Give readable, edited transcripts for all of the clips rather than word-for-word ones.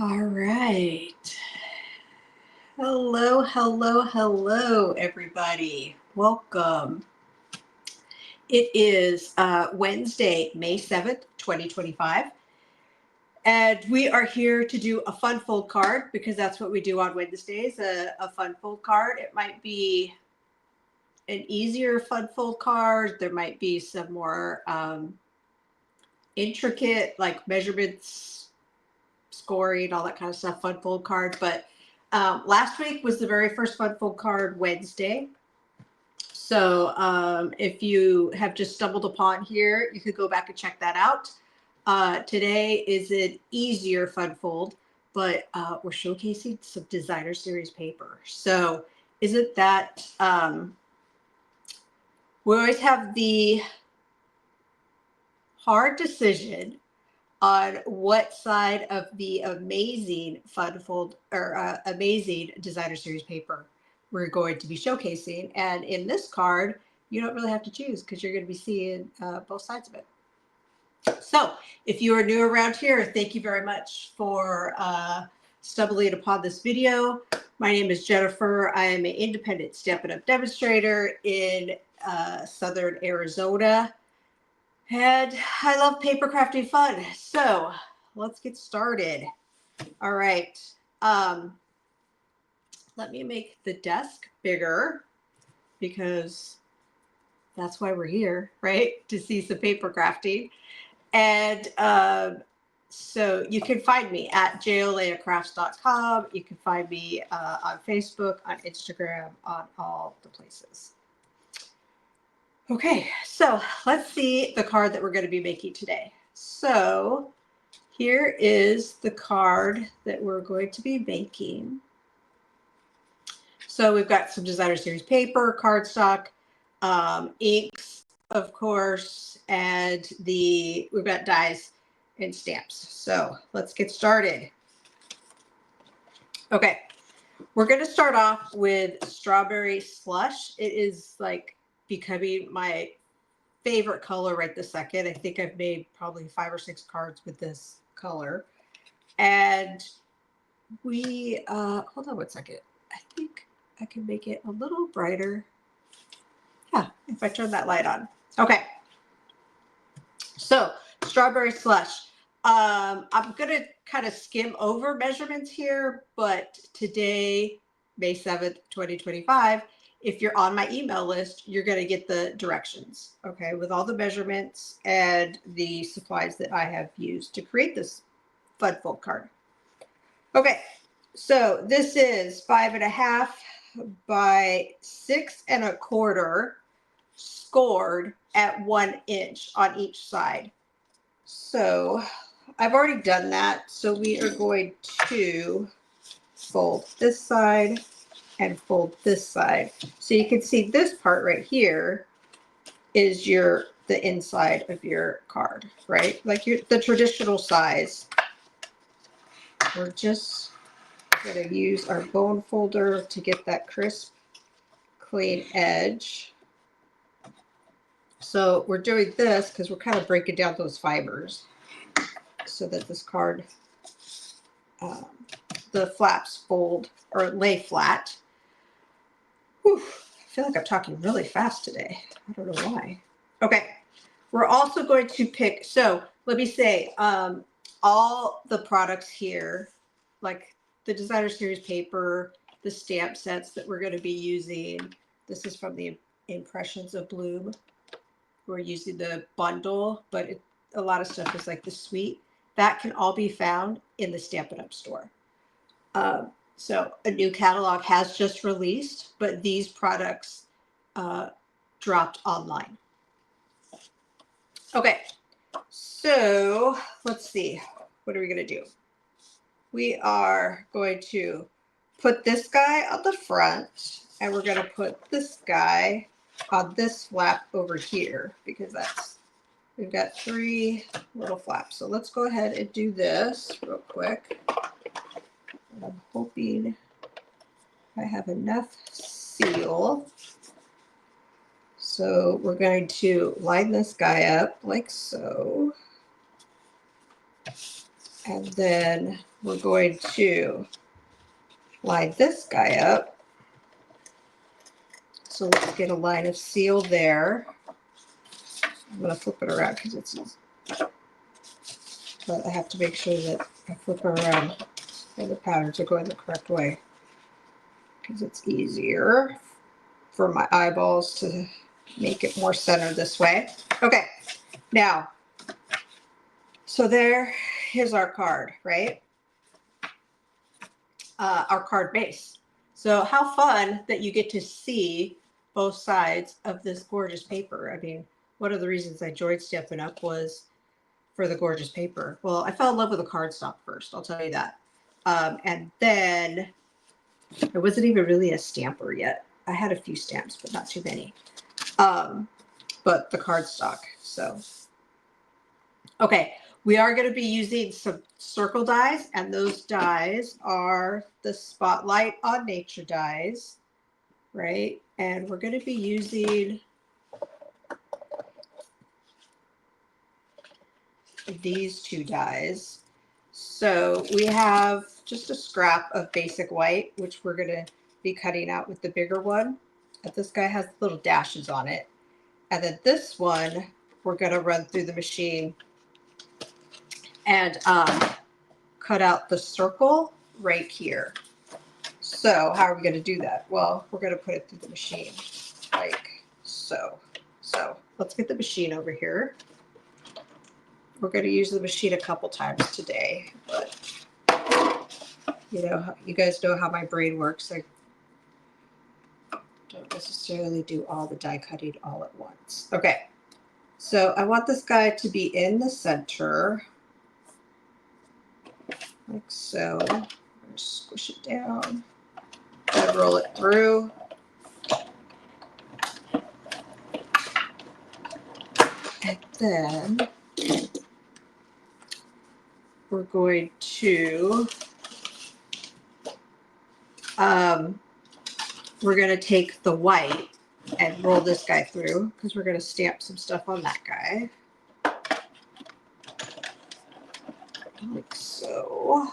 All right. Hello, hello, hello, everybody. Welcome. It is Wednesday, May 7th, 2025. And we are here to do a fun fold card because that's what we do on Wednesdays, a fun fold card. It might be an easier fun fold card. There might be some more intricate, like measurements, scoring, all that kind of stuff, fun fold card. But last week was the very first fun fold card Wednesday. So if you have just stumbled upon here, you could go back and check that out. Today is an easier fun fold, but we're showcasing some designer series paper. So isn't that, we always have the hard decision on what side of the amazing fun fold or amazing designer series paper we're going to be showcasing. And in this card, you don't really have to choose because you're going to be seeing both sides of it. So if you are new around here, thank you very much for stumbling upon this video. My name is Jennifer. I am an independent Stampin' Up! Demonstrator in Southern Arizona. And I love paper crafting fun. So let's get started. All right. Let me make the desk bigger because that's why we're here, right? To see some paper crafting. And so you can find me at joleacrafts.com. You can find me on Facebook, on Instagram, on all the places. Okay, so let's see the card that we're going to be making today. So here is the card that we're going to be making. So we've got some designer series paper, cardstock, inks, of course, and we've got dies and stamps. So let's get started. Okay, we're going to start off with strawberry slush. It is like becoming my favorite color right this second. I think I've made probably 5 or 6 cards with this color. And we, hold on one second. I think I can make it a little brighter. Yeah, if I turn that light on. Okay. So strawberry slush. I'm going to kind of skim over measurements here, but today, May 7th, 2025, if you're on my email list, you're going to get the directions, okay, with all the measurements and the supplies that I have used to create this fun fold card. Okay, so this is 5.5 by 6 1/4 scored at 1 inch on each side. So I've already done that. So we are going to fold this side and fold this side. So you can see this part right here is the inside of your card, right? Like the traditional size. We're just going to use our bone folder to get that crisp, clean edge. So we're doing this because we're kind of breaking down those fibers so that this card, the flaps fold or lay flat. Whew, I feel like I'm talking really fast today. I don't know why. Okay, we're also going to pick, so let me say, all the products here, like the designer series paper, the stamp sets that we're going to be using. This is from the Impressions of Bloom. We're using the bundle, but a lot of stuff is like the suite. That can all be found in the Stampin' Up! Store. So a new catalog has just released, but these products dropped online. Okay, so let's see. What are we going to do? We are going to put this guy on the front, and we're going to put this guy on this flap over here because we've got 3 little flaps. So let's go ahead and do this real quick. And I'm hoping I have enough seal. So we're going to line this guy up like so. And then we're going to line this guy up. So let's get a line of seal there. I'm going to flip it around because it's easy. But I have to make sure that I flip it around and the patterns are going the correct way, because it's easier for my eyeballs to make it more centered this way. Okay, now, so here's our card, right? Our card base. So how fun that you get to see both sides of this gorgeous paper. I mean, one of the reasons I joined Stampin' Up! Was for the gorgeous paper. Well, I fell in love with the cardstock first, I'll tell you that. And then I wasn't even really a stamper yet. I had a few stamps, but not too many. But the cardstock. So, okay, we are going to be using some circle dies, and those dies are the Spotlight on Nature dies, right? And we're going to be using these two dies. So we have just a scrap of basic white, which we're going to be cutting out with the bigger one. But this guy has little dashes on it. And then this one, we're going to run through the machine and cut out the circle right here. So how are we going to do that? Well, we're going to put it through the machine like so. So let's get the machine over here. We're going to use the machine a couple times today, but you know, you guys know how my brain works. I don't necessarily do all the die cutting all at once. Okay, so I want this guy to be in the center, like so. I'm going to squish it down and roll it through. And then we're going to take the white and roll this guy through, because we're going to stamp some stuff on that guy. Like so.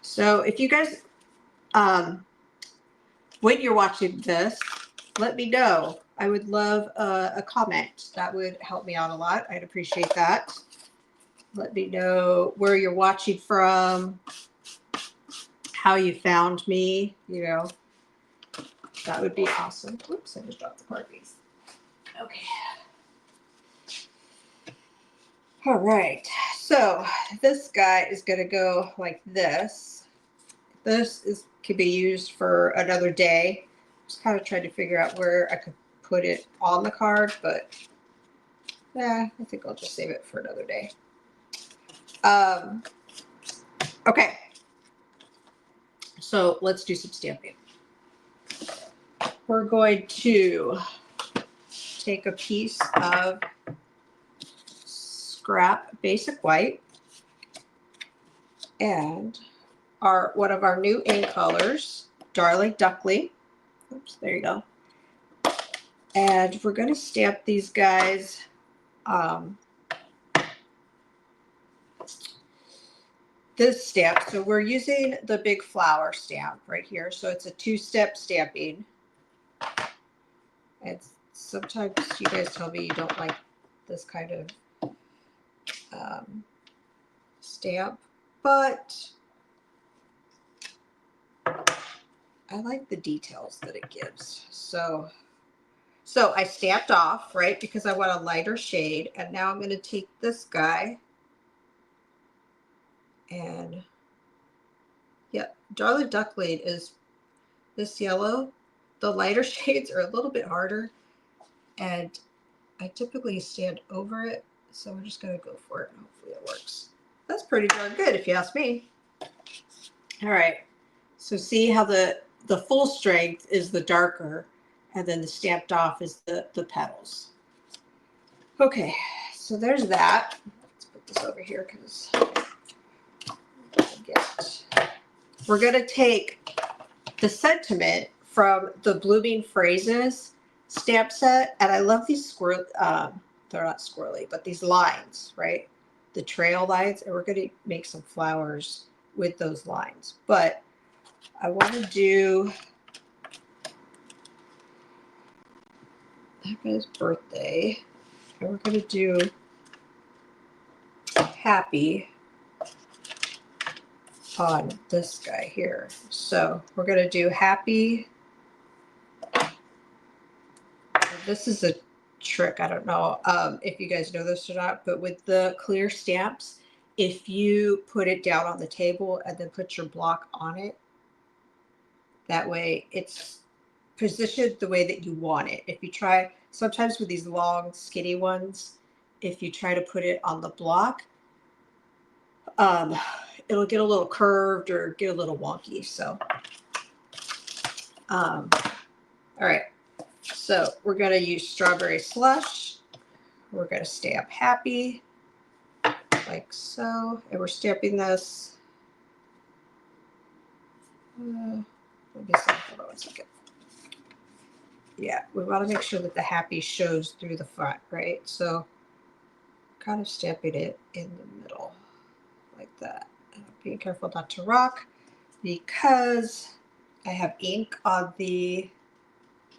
So if you guys, when you're watching this, let me know. I would love a comment. That would help me out a lot. I'd appreciate that. Let me know where you're watching from, how you found me, you know. That would be awesome. Oops, I just dropped the card piece. Okay. All right. So this guy is going to go like this. This can be used for another day. Just kind of trying to figure out where I could put it on the card, but I think I'll just save it for another day. Okay. So let's do some stamping. We're going to take a piece of scrap basic white and one of our new in colors, Darling Duckling. Oops, there you go. And we're going to stamp these guys this stamp. So we're using the big flower stamp right here. So it's a two-step stamping. And sometimes you guys tell me you don't like this kind of stamp, but I like the details that it gives. So I stamped off, right, because I want a lighter shade. And now I'm going to take this guy and, yep, Darling Duckling is this yellow. The lighter shades are a little bit harder, and I typically stand over it. So we're just going to go for it, and hopefully it works. That's pretty darn good if you ask me. All right. So see how the full strength is the darker, and then the stamped off is the petals. Okay, so there's that. Let's put this over here because we're going to take the sentiment from the Blooming Phrases stamp set, and I love these they're not squirrely, but these lines, right? The trail lines, and we're going to make some flowers with those lines. But I want to do that guy's birthday, and we're going to do happy on this guy here. So we're going to do happy. This is a trick. I don't know if you guys know this or not, but with the clear stamps, if you put it down on the table and then put your block on it, that way it's positioned the way that you want it. If you try, sometimes with these long skinny ones, if you try to put it on the block, it'll get a little curved or get a little wonky. So, all right. So we're going to use strawberry slush. We're going to stamp happy like so. And we're stamping this. Let me see. Hold on 1 second. Yeah, we want to make sure that the happy shows through the front, right? So kind of stamping it in the middle like that. And being careful not to rock because I have ink on the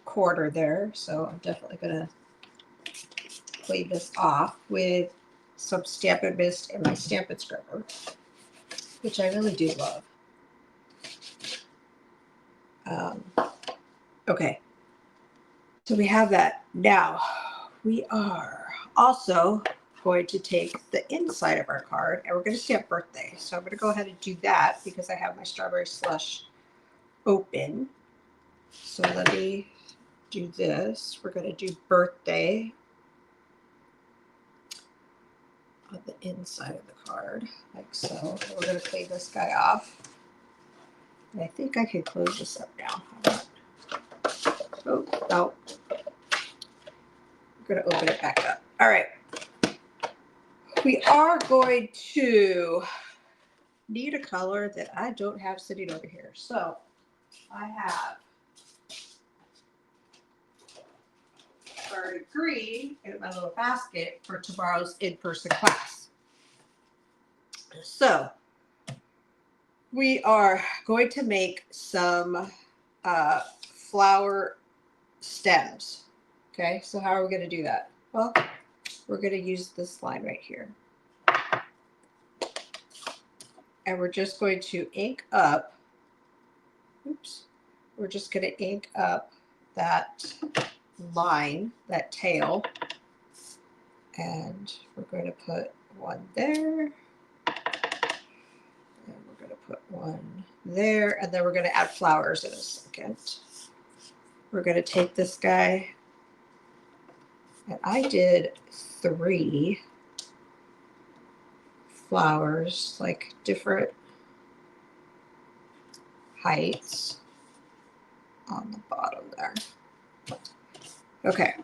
quarter there. So I'm definitely going to clean this off with some Stampin' Mist and my Stampin' Scrubber, which I really do love. Okay, so we have that. Now we are also going to take the inside of our card and we're going to stamp birthday. So I'm going to go ahead and do that because I have my strawberry slush open. So let me do this. We're going to do birthday on the inside of the card like so. And we're going to clean this guy off. And I think I can close this up now. Oh, no. I'm going to open it back up. All right. We are going to need a color that I don't have sitting over here. So I have started green in my little basket for tomorrow's in-person class. So we are going to make some flower stems. Okay, so how are we going to do that? Well, we're going to use this line right here. And we're just going to ink up, oops, we're just going to ink up that line, that tail. And we're going to put one there. And we're going to put one there. And then we're going to add flowers in a second. We're going to take this guy. And I did 3 flowers, like different heights on the bottom there. Okay.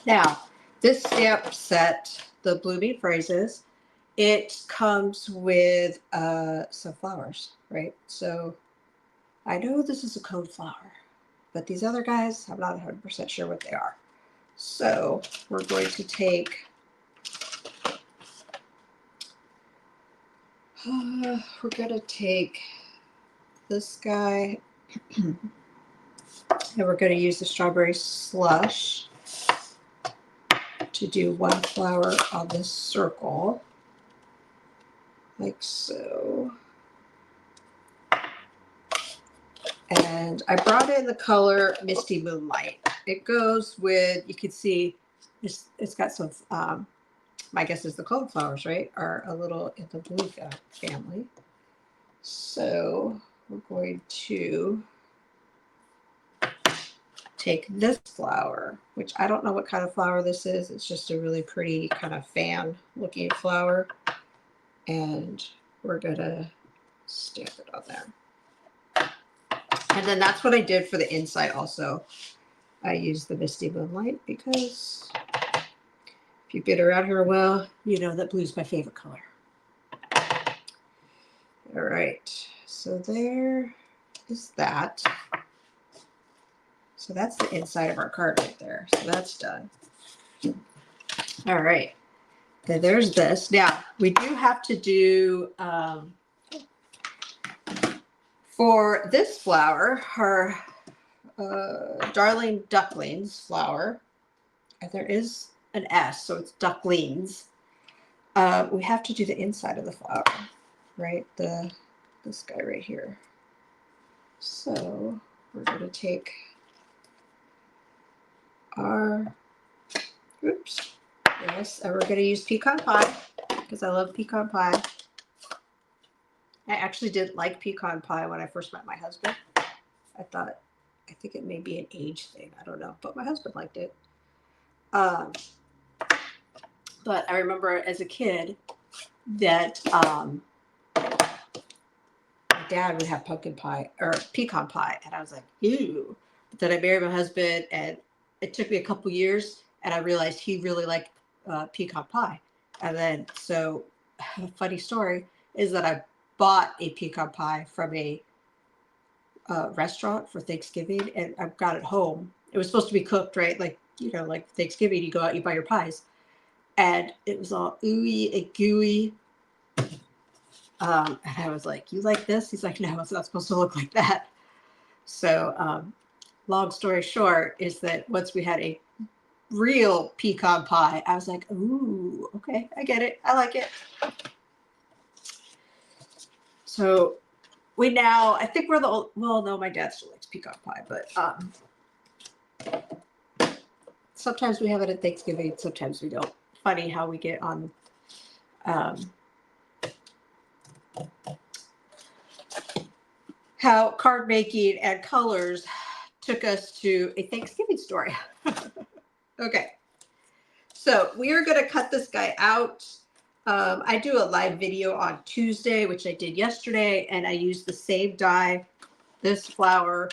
Now, this stamp set, the Blooming Phrases, it comes with some flowers, right? So I know this is a code flower, but these other guys, I'm not 100% sure what they are. So we're going to take, this guy, and we're going to use the strawberry slush to do 1 flower on this circle, like so. And I brought in the color Misty Moonlight. It goes with, you can see, it's got some, my guess is the code flowers, right, are a little in the blue family. So we're going to take this flower, which I don't know what kind of flower this is. It's just a really pretty kind of fan looking flower. And we're going to stamp it on there. And then that's what I did for the inside also. I used the Misty Moonlight because if you've been around here a while, you know that blue's my favorite color. All right, so there is that. So that's the inside of our card right there. So that's done. All right. Okay, there's this. Now, we do have to do, for this flower, her Darling Ducklings flower, and there is an S, so it's Ducklings. We have to do the inside of the flower, right? This guy right here. So we're going to take our, oops, yes, and we're going to use pecan pie because I love pecan pie. I actually didn't like pecan pie when I first met my husband. I think it may be an age thing. I don't know, but my husband liked it. But I remember as a kid that my dad would have pumpkin pie or pecan pie, and I was like, ew. But then I married my husband, and it took me a couple years, and I realized he really liked pecan pie. And then, so a funny story is that I bought a pecan pie from a restaurant for Thanksgiving, and I got it home. It was supposed to be cooked, right? Like, you know, like Thanksgiving, you go out, you buy your pies. And it was all ooey and gooey. And I was like, you like this? He's like, no, it's not supposed to look like that. So long story short is that once we had a real pecan pie, I was like, ooh, okay, I get it. I like it. So I think we're well, no, my dad still likes pecan pie, but sometimes we have it at Thanksgiving, sometimes we don't. Funny how we get on how card making and colors took us to a Thanksgiving story. Okay, so we are going to cut this guy out. I do a live video on Tuesday, which I did yesterday, and I used the same die, this flower.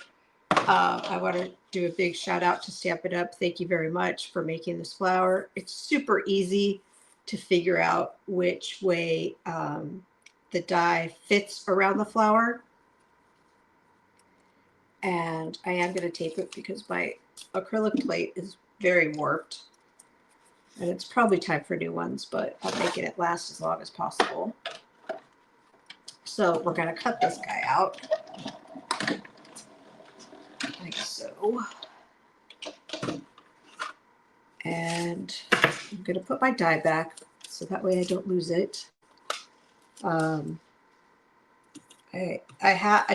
I want to do a big shout out to Stamp It Up. Thank you very much for making this flower. It's super easy to figure out which way the die fits around the flower. And I am going to tape it because my acrylic plate is very warped. And it's probably time for new ones, but I'm making it last as long as possible. So we're going to cut this guy out. Like so. And I'm going to put my die back so that way I don't lose it. I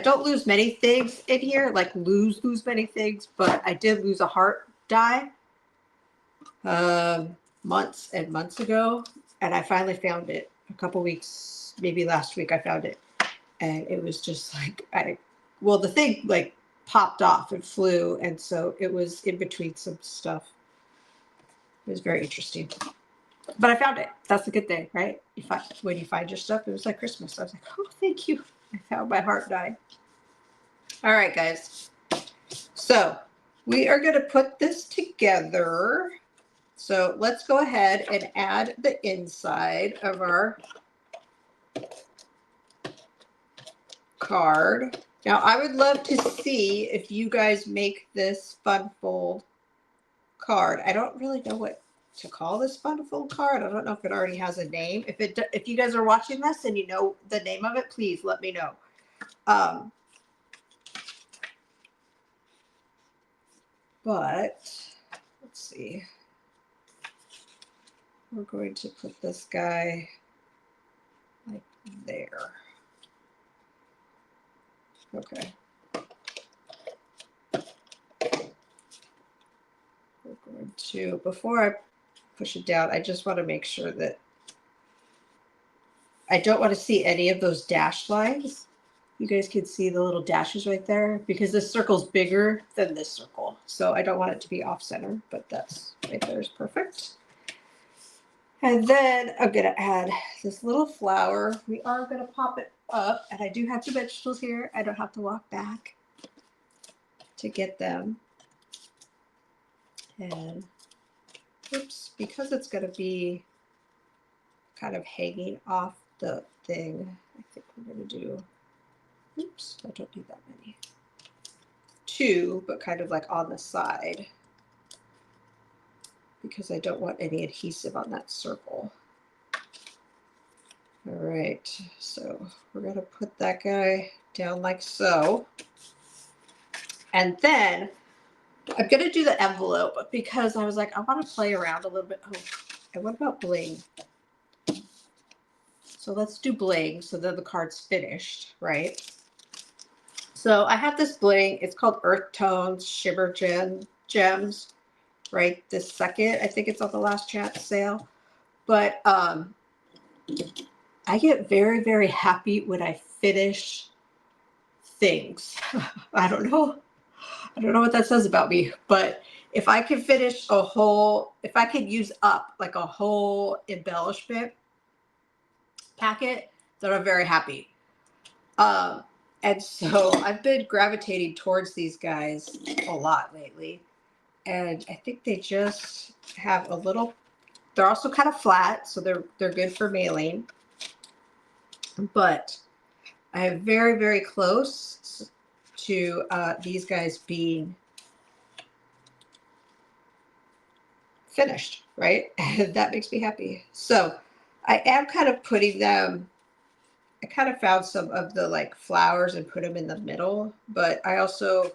don't lose many things in here, like lose many things, but I did lose a heart die months and months ago, and I finally found it a couple weeks, maybe last week I found it, and it was just like the thing like popped off and flew, and so it was in between some stuff. It was very interesting. But I found it. That's a good thing, right? When you find your stuff, it was like Christmas. I was like, oh, thank you. I found my heart die. All right, guys. So we are going to put this together. So let's go ahead and add the inside of our card. Now, I would love to see if you guys make this fun fold card. I don't really know what to call this fun fold card. I don't know if it already has a name. If you guys are watching this and you know the name of it, please let me know. But let's see. We're going to put this guy like there. Okay. We're going to, before I push it down, I just want to make sure that I don't want to see any of those dashed lines. You guys can see the little dashes right there because this circle's bigger than this circle. So I don't want it to be off center, but that's right there is perfect. And then I'm going to add this little flower. We are going to pop it up, and I do have the vegetables here. I don't have to walk back to get them. And oops, because it's going to be kind of hanging off the thing, I think we're going to do, oops, I don't need that many. 2, but kind of like on the side, because I don't want any adhesive on that circle. All right, so we're gonna put that guy down like so. And then I'm gonna do the envelope because I was like, I want to play around a little bit. Oh, and what about bling? So let's do bling so then the card's finished, right? So I have this bling. It's called Earth Tones Shimmer Gems, right? This second, I think it's on the last chance sale. But I get very, very happy when I finish things. I don't know. I don't know what that says about me, but if I can finish a whole, if I could use up like a whole embellishment packet, then I'm very happy. And so I've been gravitating towards these guys a lot lately. And I think they just have a little, they're also kind of flat, so they're good for mailing. But I am very, very close to these guys being finished, right? And that makes me happy. So I am kind of putting them, I kind of found some of the like flowers and put them in the middle, but I also,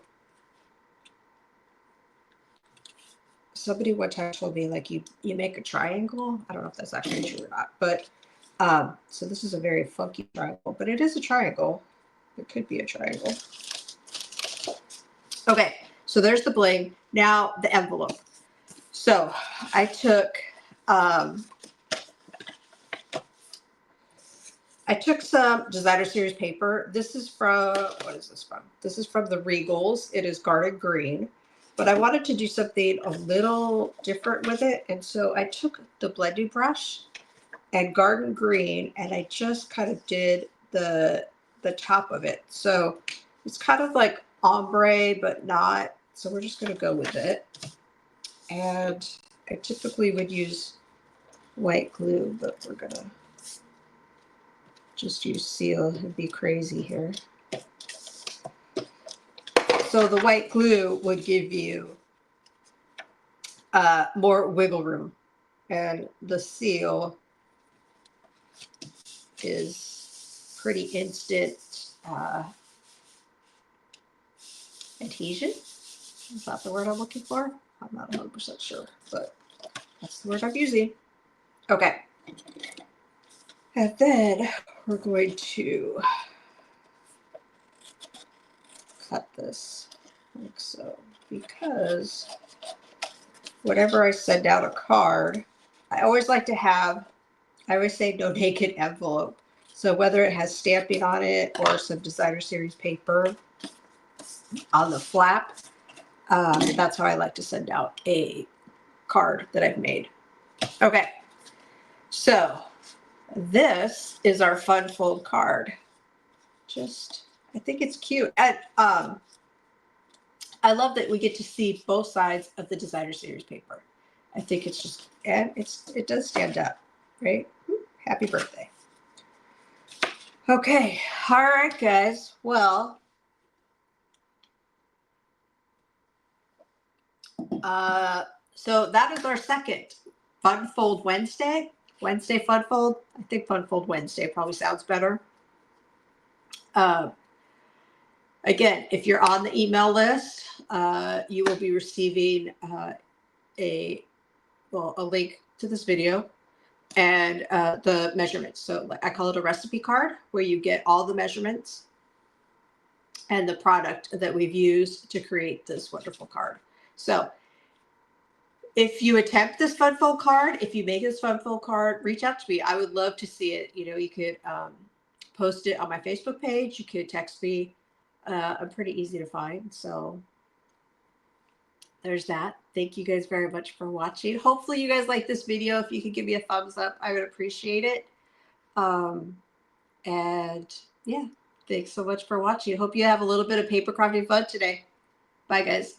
somebody one time told me like you make a triangle. I don't know if that's actually true or not, but so this is a very funky triangle, but it is a triangle. It could be a triangle. Okay, so there's the bling. Now the envelope. So I took some designer series paper. This is from, what is this from? This is from the Regals. It is garden green, but I wanted to do something a little different with it. And so I took the blending brush and garden green, and I just kind of did the top of it. So it's kind of like ombre, but not. So we're just going to go with it. And I typically would use white glue, but we're going to just use seal and be crazy here. So the white glue would give you more wiggle room, and the seal is pretty instant adhesion. Is that the word I'm looking for? I'm not 100% sure, but that's the word I'm using. Okay. And then we're going to cut this like so, because whenever I send out a card, I always like to have, I always say no naked envelope. So whether it has stamping on it or some designer series paper on the flap, that's how I like to send out a card that I've made. Okay, so this is our fun fold card. Just, I think it's cute. And I love that we get to see both sides of the designer series paper. I think it's just, and it does stand up, right? Happy birthday. Okay, all right, guys. Well, so that is our second Fun Fold Wednesday. Wednesday Fun Fold. I think Fun Fold Wednesday probably sounds better. Again, if you're on the email list, you will be receiving a link to this video and the measurements. So I call it a recipe card, where you get all the measurements and the product that we've used to create this wonderful card. So if you attempt this Fun Fold card, if you make this Fun Fold card, reach out to me. I would love to see it. You know, you could post it on my Facebook page. You could text me. I'm pretty easy to find. So there's that. Thank you guys very much for watching. Hopefully you guys like this video. If you could give me a thumbs up, I would appreciate it. And yeah, thanks so much for watching. Hope you have a little bit of paper crafting fun today. Bye, guys.